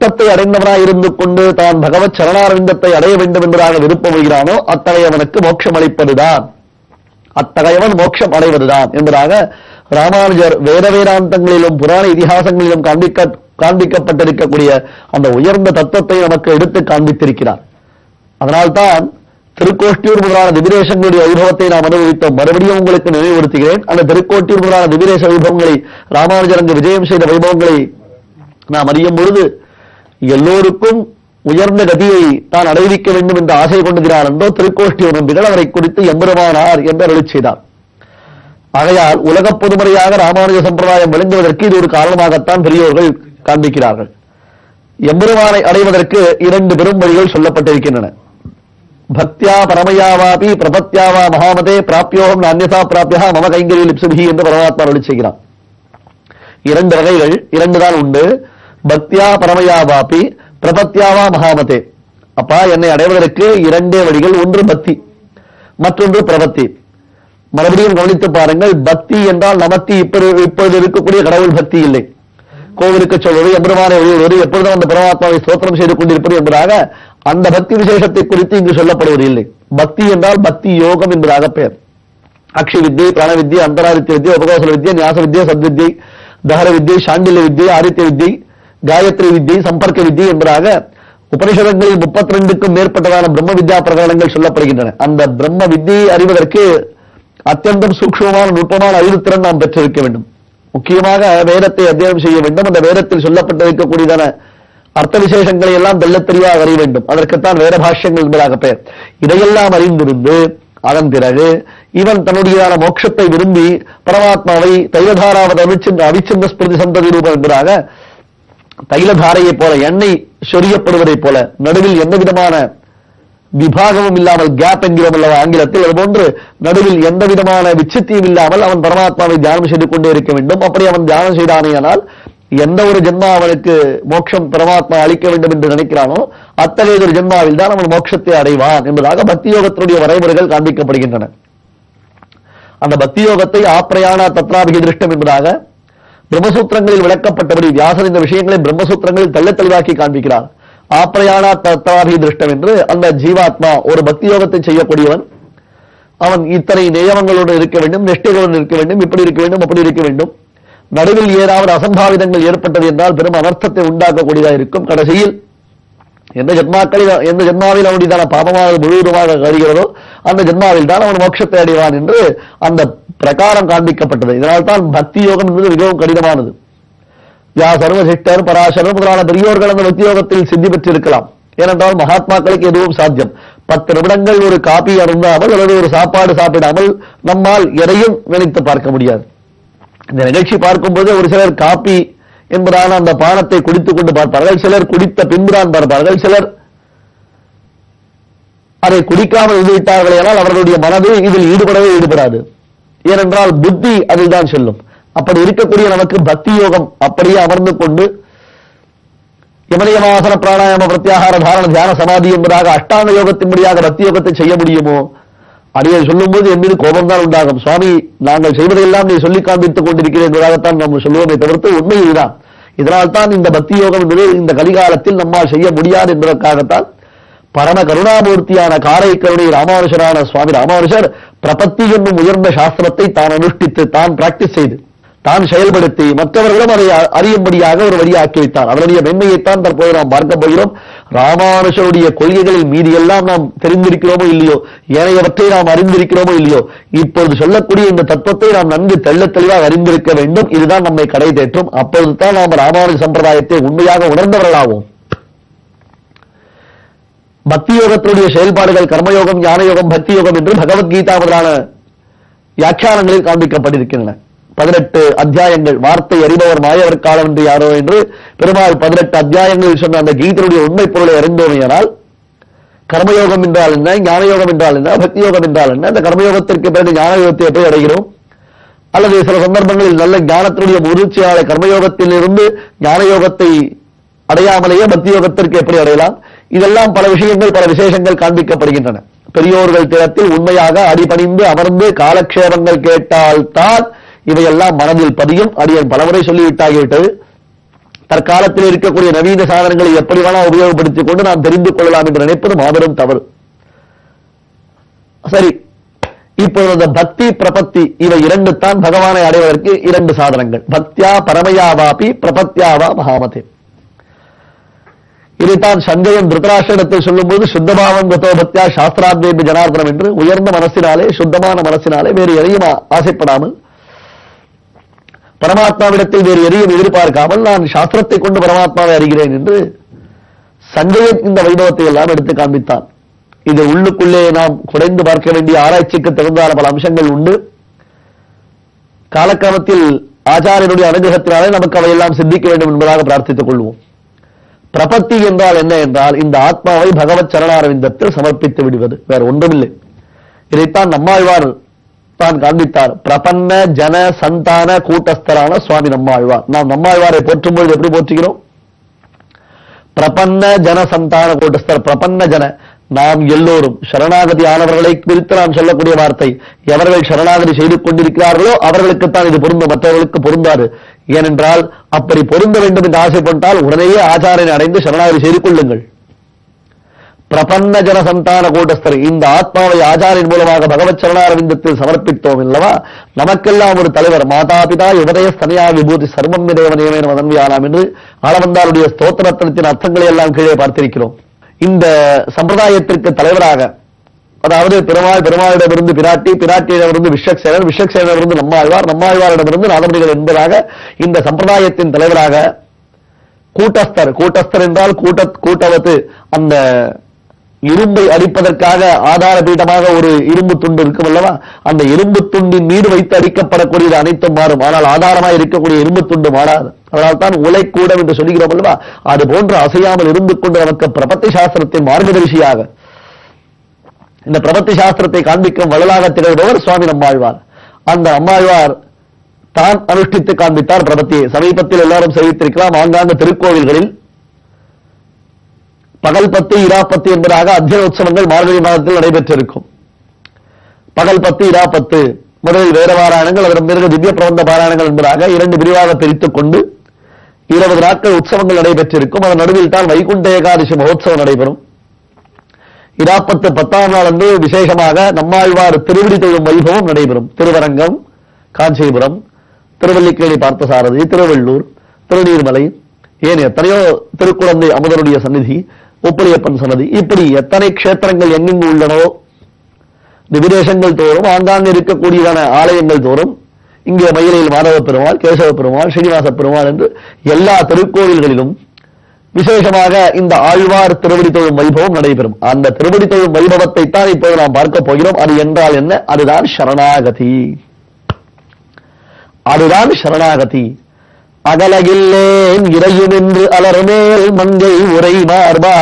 அஷ்டத்தை அடைந்தவனாய் இருந்து கொண்டு தான் பகவத் சரணாரவிந்தத்தை அடைய வேண்டும் என்பதாக விருப்பம் வருகிறானோ அத்தகையவனுக்கு மோட்சம் அளிப்பதுதான், அத்தகையவன் மோட்சம் அடைவதுதான் என்பதாக ராமானுஜர் வேத வேதாந்தங்களிலும் புராண இதிகாசங்களிலும் காண்பிக்கப்பட்டிருக்கக்கூடிய அந்த உயர்ந்த தத்துவத்தை நமக்கு எடுத்து காண்பித்திருக்கிறார். அதனால்தான் திருக்கோஷ்டியூர் முதலான திவிதேசங்களுடைய வைபவத்தை நாம் அனுபவித்தோம். மறுபடியும் உங்களுக்கு நினைவுறுத்துகிறேன். அந்த திருக்கோஷ்டியூர் முதலான திவிதேச வைபவங்களை, ராமானுஜர் அங்கு விஜயம் செய்த வைபவங்களை நாம் அறியும் பொழுது எல்லோருக்கும் உயர்ந்த கதியை தான் அடைவிக்க வேண்டும் என்று ஆசை கொண்டுகிறார் என்றோ திருக்கோஷ்டியூர் நம்பிகள் அவரை குறித்து எம்பெருமானார் என்று அருளிச் செய்தார். ஆகையால் உலக பொதுமுறையாக ராமானுஜ சம்பிரதாயம் விளங்குவதற்கு இது ஒரு காரணமாகத்தான் பெரியோர்கள் காண்பிக்கிறார்கள். எம்பெருமானை அடைவதற்கு இரண்டு பெரும் வழிகள் சொல்லப்பட்டிருக்கின்றன. பக்தியா பரமயாவாபி பிரபத்யாவா மகாமதே பிராப்யோகம் அந்நியதா பிராப்யா மம கைங்கரிய லிப்சுபி என்று பரமாத்மா அருளி செய்கிறான். இரண்டு வகைகள், இரண்டு தான் உண்டு. பக்தியா பரமயாவாபி பிரபத்யாவா மகாமதே. அப்பா, என்னை அடைவதற்கு இரண்டே வழிகள். ஒன்று பக்தி, மற்றொன்று பிரபத்தி. மறுபடியும் கவனித்து பாருங்கள். பக்தி என்றால் நமக்கு இப்பொழுது இருக்கக்கூடிய கடவுள் பக்தி இல்லை. கோவிலுக்கு சொல்வது, எம்பெருமானை ஒழிவது, எப்பொழுதும் அந்த பரமாத்மாவை ஸ்தோத்திரம் செய்து கொண்டிருப்பது என்பதாக அந்த பக்தி விசேஷத்தை குறித்து இங்கு சொல்லப்படுவது இல்லை. பக்தி என்றால் பக்தி யோகம் என்பதாக பெயர். அக்ஷி வித்யை, பிராண வித்யை, அந்தராதித்ய வித்யை, உபகோசல வித்யை, ஞாச வித்யை, சத்வித்யை, தஹர வித்யை, சாண்டில்ய வித்யை, ஆதித்ய வித்யை, காயத்ரி வித்யை, சம்பர்க்க வித்யை என்பதாக உபனிஷதங்களில் 32க்கும் மேற்பட்டதான பிரம்ம வித்யா பிரகரணங்கள் சொல்லப்படுகின்றன. அந்த பிரம்ம வித்யை அறிவதற்கு அத்தியந்தம் சூக்ஷ்மமான நுட்பமான அறிவுத்திறன் நாம் பெற்றிருக்க வேண்டும். முக்கியமாக வேதத்தை அத்தியனம் செய்ய வேண்டும். அந்த வேதத்தில் சொல்லப்பட்டிருக்கக்கூடியதான அர்த்த விசேஷங்களை எல்லாம் தெள்ளத் தெளிவாக அறிய வேண்டும். அதற்குத்தான் வேத பாஷ்யங்கள் என்பதாக பெயர். இதையெல்லாம் அறிந்திருந்து அதன் பிறகு இவன் தன்னுடையதான மோட்சத்தை விரும்பி பரமாத்மாவை தைலதாராவது அவிச்சிந்த ஸ்மிருதி சந்ததி ரூபம் என்பதாக தைலதாரையை போல, எண்ணெய் சொரியப்படுவதை போல, நடுவில் எந்த விதமான விபாகமும் இல்லாமல், கேப் என்கிறோம் அல்லவா ஆங்கிலத்தில், அதுபோன்று நடுவில் எந்த விதமான விச்சித்தியும் இல்லாமல் அவன் பரமாத்மாவை தியானம் செய்து கொண்டே இருக்க வேண்டும். அப்படி அவன் தியானம் செய்தானேயானால் எந்த ஒரு ஜென்மா அவனுக்கு மோட்சம் பரமாத்மா அளிக்க வேண்டும் என்று நினைக்கிறானோ அத்தகைய ஒரு ஜென்மாவில் தான் அவன் மோட்சத்தை அடைவான் என்பதாக பக்தி யோகத்தினுடைய வரைமுறைகள் காண்பிக்கப்படுகின்றன. அந்த பக்தி யோகத்தை ஆப்ரயாண தத்ராபிகி திருஷ்டம் என்பதாக பிரம்மசூத்திரங்களில் விளக்கப்பட்டபடி வியாசர் இந்த விஷயங்களை பிரம்மசூத்திரங்களில் தெள்ள தெளிவாக்கி காண்பிக்கிறார். ஆப்ரயாண தத்ராபிகி திருஷ்டம் என்று அந்த ஜீவாத்மா ஒரு பக்தி யோகத்தை செய்யக்கூடியவன், அவன் இத்தனை நியமங்களோடு இருக்க வேண்டும், நிஷ்டைகளோடு இருக்க வேண்டும், இப்படி இருக்க வேண்டும், அப்படி இருக்க வேண்டும். நடுவில் ஏதாவது அசம்பாவிதங்கள் ஏற்பட்டது என்றால் பெரும் அனர்த்தத்தை உண்டாக்கக்கூடியதாக இருக்கும். கடைசியில் எந்த ஜென்மாவில் அவனுடையதான பாபமாக முழுவதுமாக கருகிறதோ அந்த ஜென்மாவில் தான் அவன் மோட்சத்தை அடைவான் என்று அந்த பிரகாரம் காண்பிக்கப்பட்டது. இதனால் தான் பக்தி யோகம் என்பது மிகவும் கடினமானது. வியாசர், வசிஷ்டர், பராசரர் முதலான பெரியோர்கள் அந்த பக்தி யோகத்தில் சித்தி பெற்றிருக்கலாம். ஏனென்றால் மகாத்மாக்களுக்கு எதுவும் சாத்தியம். 10 நிமிடங்கள் ஒரு காபி அருந்தாமல் அல்லது ஒரு சாப்பாடு சாப்பிடாமல் நம்மால் எதையும் நினைத்து பார்க்க முடியாது. இந்த நிகழ்ச்சி பார்க்கும்போது ஒரு சிலர் காப்பி என்பதான அந்த பானத்தை குடித்துக் கொண்டு பார்ப்பார்கள், சிலர் குடித்த பின்புதான் பார்ப்பார்கள், சிலர் அதை குடிக்காமல் இருந்துவிட்டார்கள். ஆனால் அவர்களுடைய மனது இதில் ஈடுபடாது. ஏனென்றால் புத்தி அதில் தான் செல்லும். அப்படி இருக்கக்கூடிய நமக்கு பக்தி யோகம் அப்படியே அமர்ந்து கொண்டு யமனியமாசன பிராணாயாம பிரத்யாகார தாரண தியான சமாதி என்பதாக அஷ்டாங்க யோகத்தின்படியாக பக்தி யோகத்தை செய்ய முடியுமோ? அடியை சொல்லும் போது என் மீது கோபம்தான் உண்டாகும். சுவாமி, நாங்கள் செய்வதையெல்லாம் நீ சொல்லி காண்பித்துக் கொண்டிருக்கிறேன் என்பதாகத்தான் நாம் சொல்லுவோமே தவிர்த்து உண்மை இதுதான். இதனால் தான் இந்த பக்தி யோகம் என்பது இந்த கலிகாலத்தில் நம்மால் செய்ய முடியாது என்பதற்காகத்தான் பரம கருணாமூர்த்தியான காரை கருணை ராமானுஷரான சுவாமி ராமானுஷர் பிரபத்தி என்னும் உயர்ந்த சாஸ்திரத்தை தான் அனுஷ்டித்து, தான் பிராக்டிஸ் செய்து, தான் செயல்படுத்தி மற்றவர்களும் அதை அறியும்படியாக ஒரு வழியாக்கி வைத்தார். அவருடைய மென்மையைத்தான் தற்போது நாம் பார்க்க போகிறோம். ராமானுஷருடைய கொள்கைகளில் மீதி எல்லாம் நாம் தெரிந்திருக்கிறோமோ இல்லையோ, ஏனையவற்றை நாம் அறிந்திருக்கிறோமோ இல்லையோ, இப்பொழுது சொல்லக்கூடிய இந்த தத்துவத்தை நாம் நன்கு தெள்ளத் தெளிவாக அறிந்திருக்க வேண்டும். இதுதான் நம்மை கடை தேற்றும். அப்பொழுதுதான் நாம் ராமானுஜ சம்பிரதாயத்தை உண்மையாக உணர்ந்தவர்களாவோம். பக்தி யோகத்தினுடைய செயல்பாடுகள் கர்மயோகம், ஞான யோகம், பக்தி யோகம் என்று பகவத்கீதா முதலான வியாக்கியானங்களில் காண்பிக்கப்பட்டிருக்கின்றன. 18 அத்தியாயங்கள். வார்த்தை அறிபவர் மாயவர் காலம் என்று யாரோ என்று பெருமாள் 18 அத்தியாயங்களில் சொன்ன அந்த கீதனுடைய உண்மை பொருளை அறிந்தோமையானால் கர்மயோகம் என்றால் என்ன, ஞான யோகம் என்றால் என்ன, பக்தி யோகம் என்றால் என்ன, அந்த கர்மயோகத்திற்கு பிறகு ஞான யோகத்தை எப்படி அடைகிறோம், அல்லது சில சந்தர்ப்பங்களில் நல்ல ஞானத்தினுடைய முதிர்ச்சியால கர்மயோகத்தில் இருந்து ஞான யோகத்தை அடையாமலேயே பக்தி யோகத்திற்கு எப்படி அடையலாம், இதெல்லாம் பல விஷயங்கள், பல விசேஷங்கள் காண்பிக்கப்படுகின்றன. பெரியோர்கள் திறத்தில் உண்மையாக அடிபணிந்து அமர்ந்து காலக்ஷேபங்கள் கேட்டால்தான் இவையெல்லாம் மனதில் பதியும். அடியன் பலமுறை சொல்லிவிட்டாகிவிட்டது. தற்காலத்தில் இருக்கக்கூடிய நவீன சாதனங்களை எப்படி வேணா உபயோகப்படுத்திக் கொண்டு நாம் தெரிந்து கொள்ளலாம் என்று நினைப்பது மாபெரும் தவறு. சரி, இப்பொழுது அந்த பக்தி பிரபத்தி இவை இரண்டு தான் பகவானை அடைவதற்கு இரண்டு சாதனங்கள். பக்தியா பரமயாவாபி பிரபத்தியாவா மகாமதே. இதைத்தான் சஞ்சயன் திருதராஷ்டிரத்தில் சொல்லும்போது சுத்தபாவம் கதோ பக்தியா சாஸ்திராத்வேபி ஜனார்தனம் என்று உயர்ந்த மனசினாலே சுத்தமான மனசினாலே வேறு எதையும் ஆசைப்படாமல் பரமாத்மாவிடத்தில் வேறு எதையும் எதிர்பார்க்காமல் நான் சாஸ்திரத்தை கொண்டு பரமாத்மாவை அறிகிறேன் என்று சஞ்சயன் இந்த வைபவத்தை எல்லாம் எடுத்து காண்பித்தான். இது உள்ளுக்குள்ளே நாம் குறைந்து பார்க்க வேண்டிய ஆராய்ச்சிக்கு தகுந்தான பல அம்சங்கள் உண்டு. காலக்கிரமத்தில் ஆச்சாரியனுடைய அனுகிரகத்தினாலே நமக்கு அவையெல்லாம் சித்திக்க வேண்டும் என்பதாக பிரார்த்தித்துக் கொள்வோம். பிரபத்தி என்றால் என்ன என்றால் இந்த ஆத்மாவை பகவத் சரணாரவிந்தத்தில் சமர்ப்பித்து விடுவது, வேற ஒன்றுமில்லை. இதைத்தான் நம்மாழ்வார் தான் காண்பித்தார். பிரபன்ன ஜன சந்தான கூட்டஸ்தரான சுவாமி நம்மாழ்வார். நாம் நம்மாழ்வாரை போற்றும் பொழுது எப்படி போற்றுகிறோம்? பிரபன்ன ஜன சந்தான கூட்டஸ்தர். பிரபன்ன ஜன நாம் எல்லோரும் சரணாகதி ஆனவர்களை குறித்து நாம் சொல்லக்கூடிய வார்த்தை. எவர்கள் சரணாகதி செய்து கொண்டிருக்கிறார்களோ அவர்களுக்குத்தான் இது பொருந்தும், மற்றவர்களுக்கு பொருந்தாது. ஏனென்றால் அப்படி பொருந்த வேண்டும் என்று ஆசைப்பட்டால் உடனேயே ஆச்சாரியனை அடைந்து சரணாகதி செய்து கொள்ளுங்கள். பிரபன்ன ஜன சந்தான கூட்டஸ்தர். இந்த ஆத்மாவை ஆச்சாரின் மூலமாக பகவத் சரணாரவிந்தத்தில் சமர்ப்பித்தோம் இல்லவா, நமக்கெல்லாம் ஒரு தலைவர். மாதா பிதா யுவதய ஸ்தனியா விபூதி சர்வம் தேவ நியமேன வதன்வியானாம் என்று ஆளவந்தாருடைய ஸ்தோத்திரத்தின் அர்த்தங்களை எல்லாம் கீழே பார்த்திருக்கிறோம். இந்த சம்பிரதாயத்திற்கு தலைவராக, அதாவது பெருமாளிடமிருந்து பிராட்டி, பிராட்டியிடமிருந்து விஸ்வக்சேனர், விஸ்வக்சேனரிடமிருந்து நம்மாழ்வார், நம்மாழ்வாரிடமிருந்து நாதமுனிகள் என்பதாக இந்த சம்பிரதாயத்தின் தலைவராக கூட்டஸ்தர். கூட்டஸ்தர் என்றால் கூட்டவத்து, அந்த இரும்பை அடிப்பதற்காக ஆதார பீட்டமாக ஒரு இரும்பு துண்டு இருக்கும் அல்லவா, அந்த இரும்பு துண்டின் மீது வைத்து அடிக்கப்படக்கூடியது அனைத்தும் மாறும், ஆனால் ஆதாரமாக இருக்கக்கூடிய இரும்பு துண்டு மாறாது. அதனால் தான் உலைக்கூடம் என்று சொல்லுகிறோம் அல்லவா, அது போன்று அசையாமல் இருந்து கொண்டு நமக்கு பிரபத்தி சாஸ்திரத்தின் மார்கதரிசியாக இந்த பிரபத்தி சாஸ்திரத்தை காண்பிக்கும் வள்ளலாக திகழ்பவர் சுவாமி நம்மாழ்வார். அந்த நம்மாழ்வார் தான் அனுஷ்டித்து காண்பித்தார் பிரபத்தியை. சமீபத்தில் எல்லாரும் சேவித்திருக்கலாம். ஆங்காங்க திருக்கோவில்களில் பகல் பத்து இராப்பத்து என்பதாக அத்தியன உற்சவங்கள் மார்கழி மாதத்தில் நடைபெற்றிருக்கும். பகல் பத்து இராப்பத்து முதலில் வேத பாராயணங்கள், அதன் பிறகு திவ்ய பிரபந்த பாராயணங்கள் என்பதாக இரண்டு பிரிவாக பிரித்துக் கொண்டு 20 நாட்கள் உற்சவங்கள் நடைபெற்றிருக்கும். அதன் நடுவில் தான் வைகுண்ட ஏகாதசி மகோத்சவம் நடைபெறும். இராப்பத்து 10ஆம் நாள் அன்று விசேஷமாக நம்மாழ்வார் திருவிடி தொழும் வைபவம் நடைபெறும். திருவரங்கம், காஞ்சிபுரம், திருவல்லிக்கேணி பார்த்தசாரதி, திருவள்ளூர், திருநீர்மலை, ஏன் எத்தனையோ திருக்குழந்தை அமுதனுடைய சந்நிதி, உப்பலியப்பன் சன்னதி, இப்படி எத்தனை க்ஷேத்திரங்கள் எங்கெங்கு உள்ளனோ விதேசங்கள் தோறும் ஆங்காங்கு இருக்கக்கூடியதான ஆலயங்கள் தோறும் இங்கே மயிலையில் மாதவ பெருமாள், கேசவ பெருமாள், ஸ்ரீனிவாச பெருமாள் என்று எல்லா திருக்கோவில்களிலும் விசேஷமாக இந்த ஆழ்வார் திருவடி தொழும் வைபவம் நடைபெறும். அந்த திருவடி தொழும் வைபவத்தை தான் இப்போது நாம் பார்க்க போகிறோம். அது என்றால் என்ன? அதுதான் சரணாகதி. அதுதான் சரணாகதி. அகலகில்லேன் இறையும் என்று அலர்மேல் மங்கை உரை மார்பா,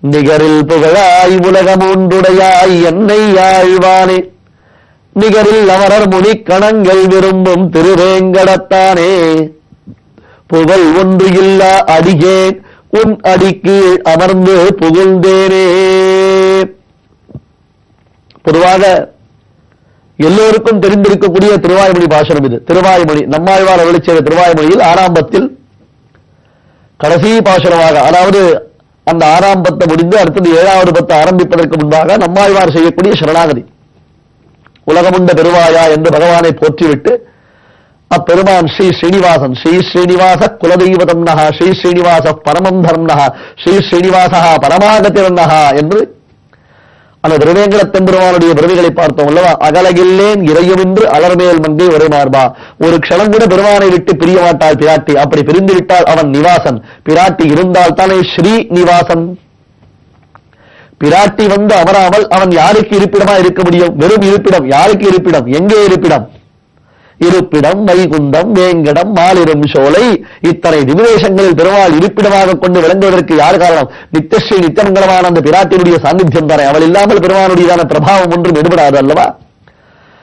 நிகரில் புகழாய் உலகமூன்றுடையாய் என்னை ஆழ்வானே, நிகரில் அமரர் முனிக்கணங்கள் விரும்பும் திருவேங்கடத்தானே, புகழ் ஒன்று இல்லா அடிகேன் உன் அடிக்கு அமர்ந்து புகழ்ந்தேனே. பொதுவாக எல்லோருக்கும் தெரிந்திருக்கக்கூடிய திருவாய்மொழி பாசனம் இது. திருவாய்மொழி நம்மாழ்வார் அருளி செய்த திருவாய்மொழியில் ஆறாம்பத்தில் கடைசி பாசனமாக, அதாவது அந்த ஆறாம்பத்தை முடிந்து அடுத்தது 7வது பத்து ஆரம்பிப்பதற்கு முன்பாக நம்மாழ்வார் செய்யக்கூடிய சரணாகதி. உலகமுண்ட பெருவாயா என்று பகவானை போற்றிவிட்டு அப்பெருமான் ஸ்ரீ ஸ்ரீனிவாசன், ஸ்ரீ ஸ்ரீனிவாச குலதெய்வதம் நகா, ஸ்ரீ ஸ்ரீனிவாச பரமம் தரம் நகா, ஸ்ரீ ஸ்ரீனிவாசா பரமாகதிரன் நகா என்று அந்த திருவேங்கடத்தெம்பெருமானுடைய பிறவிகளை பார்த்தோம் அல்லவா. அகலகில்லேன் இறையும் என்று அலர்மேல் மங்கை உரை மார்பா. ஒரு க்ஷணம் கூட பெருமானை விட்டு பிரிய மாட்டாள் பிராட்டி. அப்படி பிரிந்து விட்டால் அவன் நிவாசன். பிராட்டி இருந்தால் தானே ஸ்ரீ நிவாசன். பிராட்டி வந்து அமராமல் அவன் யாருக்கு இருப்பிடமா இருக்க முடியும்? வெறும் இருப்பிடம். யாருக்கு இருப்பிடம்? எங்கே இருப்பிடம்? இருப்பிடம் வைகுந்தம், வேங்கடம், மாலிரும் சோலை, இத்தனை திவிதேசங்களில் பெருமாள் இருப்பிடமாக கொண்டு விளங்குவதற்கு யார் காரணம்? நித்தியஸ்ரீ நித்தியமங்கலமான அந்த பிராட்டினுடைய சாநித்தியம் தானே. அவள் இல்லாமல் பெருமானுடையதான பிரபாவம் ஒன்றும் எடுபடாது அல்லவா.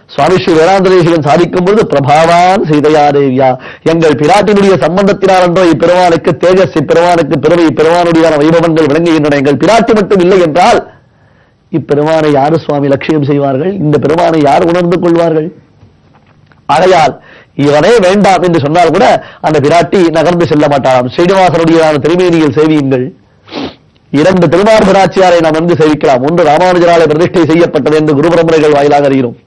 சுவாமி ஸ்ரீ வேதாந்ததேசிகன் சாதிக்கும் பொழுது பிரபாவான் சீதையாதேவியா, எங்கள் பிராட்டினுடைய சம்பந்தத்தினால் என்றோ இப்பெருமானுக்கு தேஜஸ், இப்பெருமானுக்கு பிறவை, இப்பெருமானுடையதான வைபவங்கள் விளங்குகின்றன. எங்கள் பிராட்டி மட்டும் இல்லை என்றால் இப்பெருமானை யாரு சுவாமி லட்சியம் செய்வார்கள்? இந்த பெருமானை யார் உணர்ந்து கொள்வார்கள்? ஆகையால் இவனே வேண்டாம் என்று சொன்னால் கூட அந்த பிராட்டி நகர்ந்து செல்ல மாட்டாராம். ஸ்ரீனிவாசனுடைய திருமேனியில் சேவியுங்கள். 2 திருமார் பிராட்சியாரை நாம் வந்து சேவிக்கலாம். ஒன்று ராமானுஜராலே பிரதிஷ்டை செய்யப்பட்டது என்று குருபரம்பரைகள் வாயிலாக அறிகிறோம்.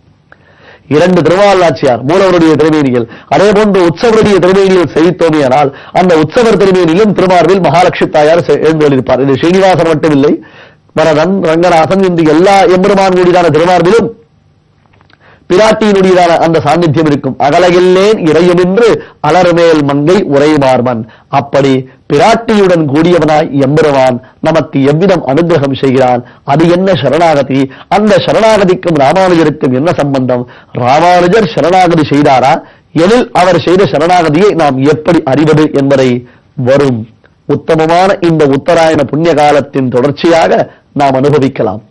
2 திருமாலாட்சியார் மூலவருடைய திருமேனிகள், அதே போன்று உற்சவருடைய திருமேனியில் சேவித்தோமையானால் அந்த உற்சவர் திருமேனியிலும் திருமார்பில் மகாலட்சுமி தாயார் எழுந்தொழிருப்பார். இது ஸ்ரீனிவாசன் மட்டுமில்லை, வரதன், ரங்கநாதன் என்று எல்லா எம்பெருமான் கூடியதான திருமார்பிலும் பிராட்டியினுடையதான அந்த சாநித்தியம் இருக்கும். அகலகில்லேன் இறையுமென்று அலர்மேல் மங்கை உரைமார்மன். அப்படி பிராட்டியுடன் கூடியவனாய் எம்பெருமான் நமக்கு எவ்விதம் அனுகிரகம் செய்கிறான். அது என்ன சரணாகதி? அந்த சரணாகதிக்கும் ராமானுஜருக்கும் என்ன சம்பந்தம்? ராமானுஜர் சரணாகதி செய்தாரா? எனில் அவர் செய்த சரணாகதியை நாம் எப்படி அறிவது என்பதை வரும் உத்தமமான இந்த உத்தராயண புண்ணிய காலத்தின் தொடர்ச்சியாக நாம் அனுபவிக்கலாம்.